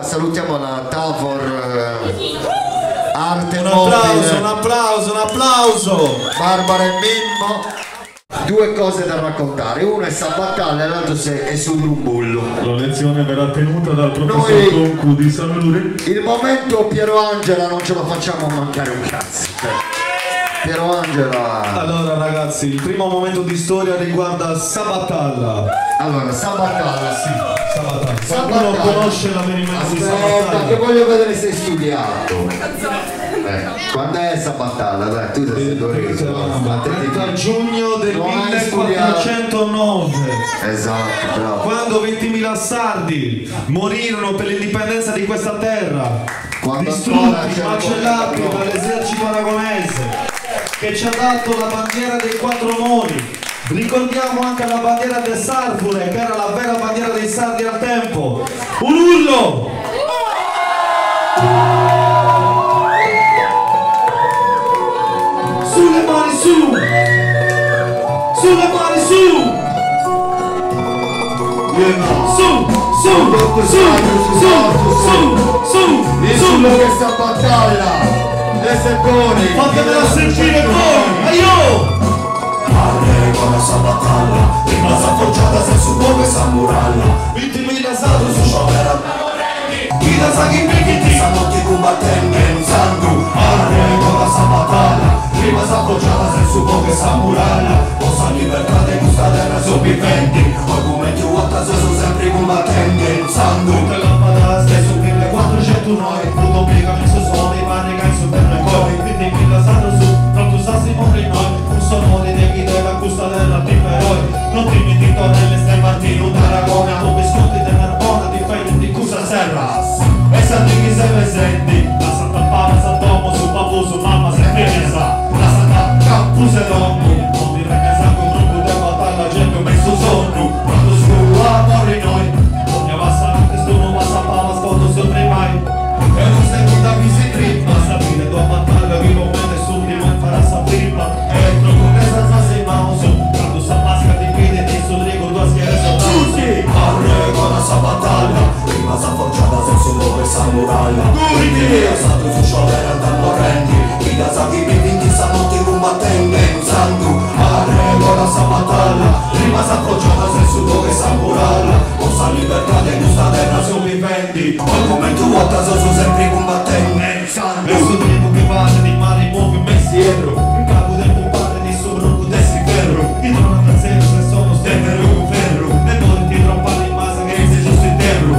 Salutiamo la Tavor Arte un Mobile. Un applauso! Barbara e Mimmo. Due cose da raccontare, uno è Sabattalla e l'altro è sul Grumbullo. La lezione verrà tenuta dal professor Concu di San Luri. Il momento Piero Angela non ce lo facciamo mancare un cazzo. Piero Angela. Allora ragazzi, il primo momento di storia riguarda Sabattalla. Allora, Sabattalla, sì. Sabattalla. Qualcuno conosce l'avvenimento di Sabattalla? Aspetta, che voglio vedere se hai studiato. Quando è Sabattalla? Dai, tu sei Lorenzo. 30 giugno del 1409. Esatto, bravo. Quando 20.000 sardi morirono per l'indipendenza di questa terra, distrutti, macellati dall'esercito aragonese, che ci ha dato la bandiera dei quattro mori. Ricordiamo anche la bandiera del Sarfure, che era la vera bandiera dei sardi al tempo. Un urlo! Sulle mani su! Sulle mani su! Su! Nessuno che sta a battaglia! Le sepponi! Fatemela sentire voi! Aio! Con la Sabattalla, rimasa forgiata se su come Samuralla. 20.000 sardi su sciopera. Chi da saghi picchiti, sanno ti combattenti in sangu. Con la Sabattalla, rimasa forgiata se su come Samuralla. Possa libertà di gusta terra sopravviventi. Argomenti vuota se sono sempre combattenti in sangu. Tutte lampada stesso 1400 noi. Tutto piega messo sono i panni che su per noi coi. 20.000 sardi su, pronto sassi morri noi. Un sonore di chi della gusta della timperoi. Non ti metti tornelle stai Martino d'Aragona. Tu biscotti di Narbona, ti fai di Cusa Serras. E santi chi sei presenti. La Santa Pava, Sant'Omo, su Papu, su Mamma, se pensa. La Santa Campuse d'Omo. Non mi ragazza con un gruppo di battaglia, gente ho messo sonno. Quando su amore noi. Non mi abbassa anche sto non passa Pava, scondo sempre mai. E non sei da mi si trippa. Sapere tua battaglia, vivo me nessuno non farà sa prima. E troppo che senza sei mauso. Quando sa masca di piede ti sul rigo tua schiera tutti. Con la Sabattalla, rimasa forgiata se su come Samuralla. Tutti! Stato su sciopera da morenti. Chi da saghi vinti sanno ti combattenti in sangu. Con la Sabattalla, rimasa forgiata se su come Samuralla. Possa libertà di gusta terra sopravviventi. Argomento vuota se sono sempre combattenti in sangu. Questo tempo che vale di mare muove messi dietro. In capo del compare di sopra dessi ferro. I non a zero se sono stemmero con ferro. E poi ti troppa in massa che sei giusto in terro.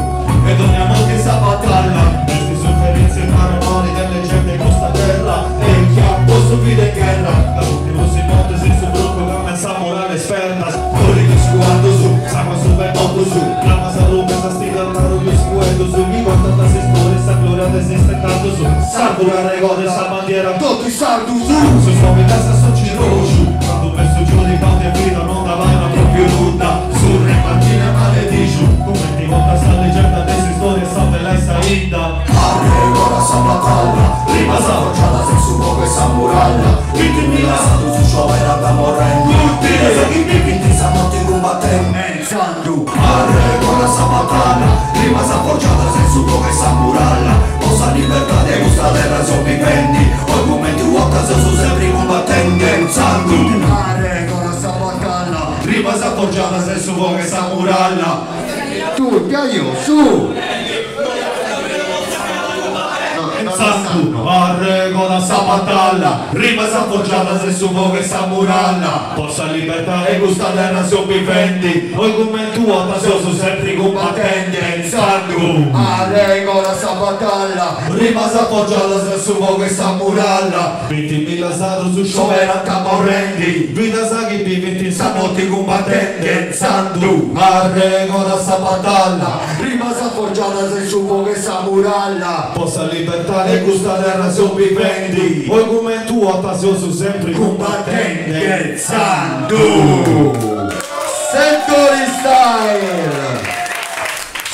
E dormiamo che sa battaglia. Queste sofferenze e maramoni delle gente in questa terra. E chi ha posto vita in guerra. Da l'ultimo si monta senza un brocco da mezza morale esperta. Corri che sguardo su, sama su per moto su. La massa lunga sa stile al caro io sguardo su. Mi guarda da se storia, sta gloria de se stentato su. Sardo la regole, sa bandiera, tutti sardo su. Su suove casa so cirosu. Quando messo giù di bande e vita non da vai ma proprio nuda. Su re mattina maledicio. Come ti conta sta leggenda dessa storia sa me l'hai saida. Con la Sabattalla, rimasa forgiata se su come Samuralla. 20.000 stato su sciopera da morenti. Tutti! E se chi vinti sanno ti combattenti in sangu. Con la Sabattalla, rimasa forgiata se su come Samuralla. Possa libertà di gusta terra sopravviventi. Argomenti vuota se sono sempre combattenti in sangu. Con la Sabattalla. Rimasa forgiata se su come Samuralla. Tutti, io, su! Sangu, con la Sabattalla, rimasa forgiata se su che Samuralla. Possa libertà e gusta terra sopravviventi. Voi come tua tasoso sempre combattenti in sangu. Con la Sabattalla. Rimasa forgiata se su che Samuralla. 20.000 stato su sciopera camorrendi. Vita saghi viventi sanno ti combattenti in sangu. Con la Sabattalla, Rimasa forgiata se su che Samuralla. possa libertà e gusta terra sopravviventi. Voi come tua tasoso sempre combattenti in sangu. Sendori Style.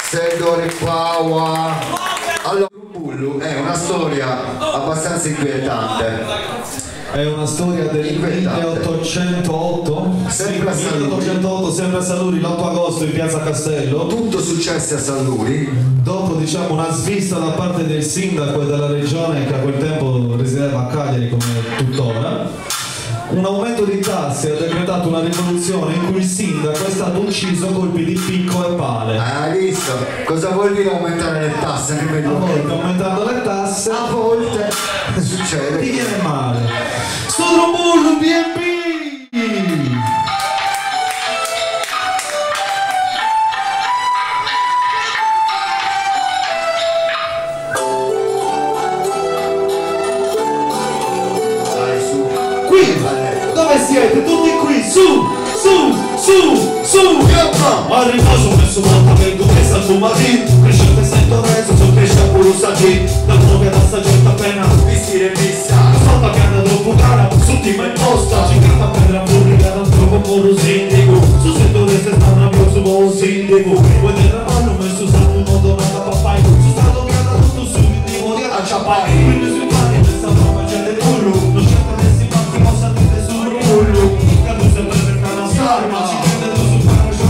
Sendori Power. Allora, Bullu è una storia abbastanza inquietante. È una storia del 1808. Sempre a San Luri. 1808, sempre a San Luri, l'8 agosto in piazza Castello. Tutto successo a San Luri. Dopo, diciamo, una svista da parte del sindaco e della regione, che a quel tempo risiedeva a Cagliari come tuttora, un aumento di tasse ha decretato una rivoluzione in cui il sindaco è stato ucciso a colpi di picco e pale. Hai visto? Cosa vuol dire aumentare le tasse? A volte aumentando le tasse, A volte succede. ti viene male. Sto trombolo BNB! Dai, su. Qui! Dove siete? Tutti qui! Su! A riposo messo molto che il duchessa al fumatì. Crescente sento reso, so cresce a pulsati. Da nuove da saggetta appena Vestire fissa. sotto che anda troppo cara, su ti mai posta. Ci canta per la pubblica, non trovo puro sindaco. Su settore se sta una più su buon sindaco. Vuoi del hanno messo santo modo da papà. Su stato che anda tutto su, quindi vuoi a ciapai. Quindi sui mani, questa roba c'è del culo. Non scelta messi fatti, possa dire sul rullo. Cadu sempre per una sarma, ci crede tu su quando c'è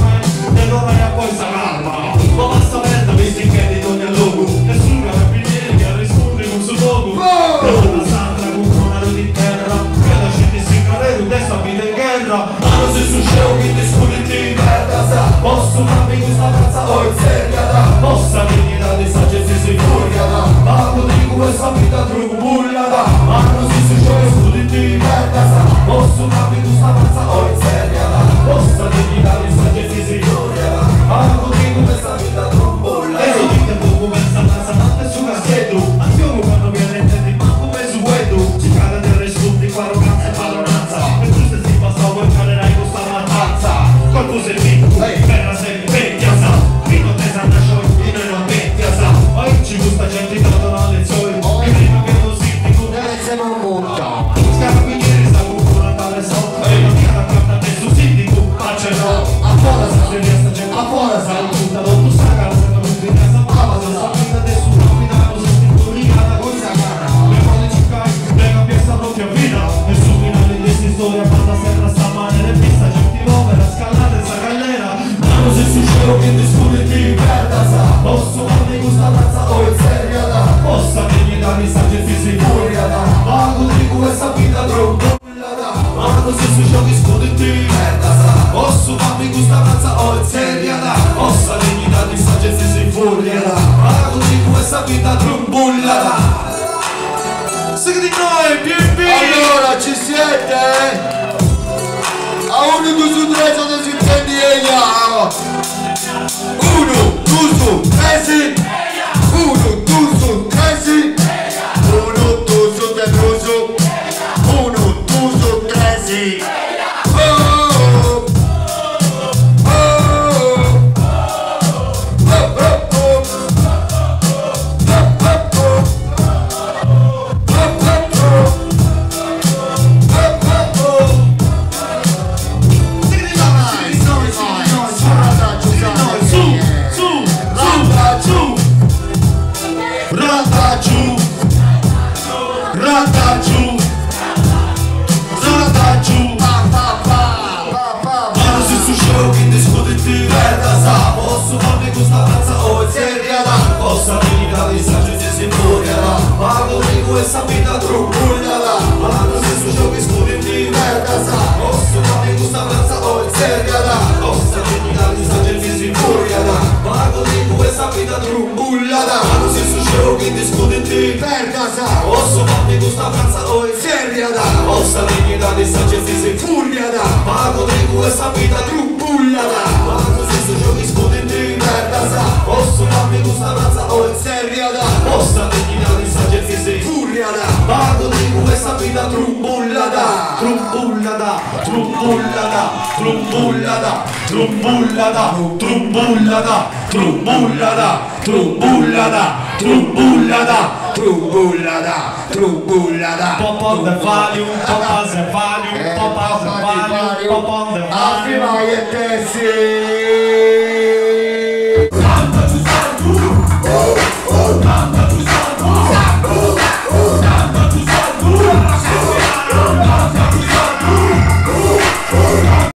nell'ora e poi s'arrabba. Ma basta merda, visti che di ogni logo. Nessun carabinieri che risponde con suo logo. Una sandra con un aro di terra. Che la scendi si carrero, destra vita in guerra. Ma non si succede che ti scudi di merda. Posso farmi questa razza o in seria da. Possa dignità di saggezza si furia da. Ma non dico questa vita trumbulla da. Ma non si succede che scudi di merda. Posso farmi questa razza o in seria da. Possa dignità di saggezza si furia da. Ma non dico questa vita trumbulla da. E lo dite poco pensa razza, ma su caschetto. Anzione quando viene intendi, ma come su vedo. Ci cade del respunti, qua arroganza e padronanza. E tu se si passa vuoi caderai con sta matazza. Quanto sei ricco, terra sei vecchia sa. Fino a te sa nasce oggi non vecchia sa. Poi ci gusta gente che dà una lezione. E prima che non si dico Siamo un montone. Scarabinieri sta con una tale so. E non mi ha raccontato adesso sindaco, ma ce l'ho. A fuori sa, se resta gente a fuori sa. Tutta l'otto saga, la santa mente in casa pava. Se sta vita adesso non mi danno, se ti corrigata con sa cara. Le mani ci cai, le cambia sta propria vita. E su finale di questa storia, quando sembra sta male, le pista, gente povera, scalate sa gallera. Ma non si succede che ti scudi di merda sa. Posso farmi questa razza o in seria da. Possa dignità di saggezza si furia da. Ma non dico questa vita troppo. Ma non si succede che scudi di merda sa. Posso farmi questa razza o in seria da. Possa dignità di saggezza si furia da. Ma non dico questa vita trombulla da. Segui di noi, BNB! Allora, ci siete? A 1, 2 su 3 sono si intendi e io. 1, 2 su 3 sì. 1, 2 su 3 sì. 1, 2 su 3 su. 1, 2 su 3 sì. Oh, oh, Posso farmi questa razza o in seria da. Possa dignità di saggezza si furia da. Ma non dico questa vita trombulla da. Ma non si succede che scudi di merda sa. Posso farmi questa razza o in seria da. Possa dignità di saggezza si furia da. Ma non dico questa vita trombulla da. Ma non si succede che ti scudi di merda sa. Posso farmi questa razza o in seria da. Possa dignità di saggezza si furia da. Ma non dico questa vita trombulla da. Ma non si succede che scudi di merda sa. Posso farmi questa razza o in seria da. Possa dignità di saggezza si furia da. Ma non dico questa vita trombulla da. Trombulla da. Trombulla da. Trombulla da. Trombulla da. Trombulla da. Trombulla da. Trombulla da. Trombulla da. trumbulla da, trumbulla da. Pop on the volume, pop on the volume, pop on the volume, pop on the volume. Affirmai e tessi.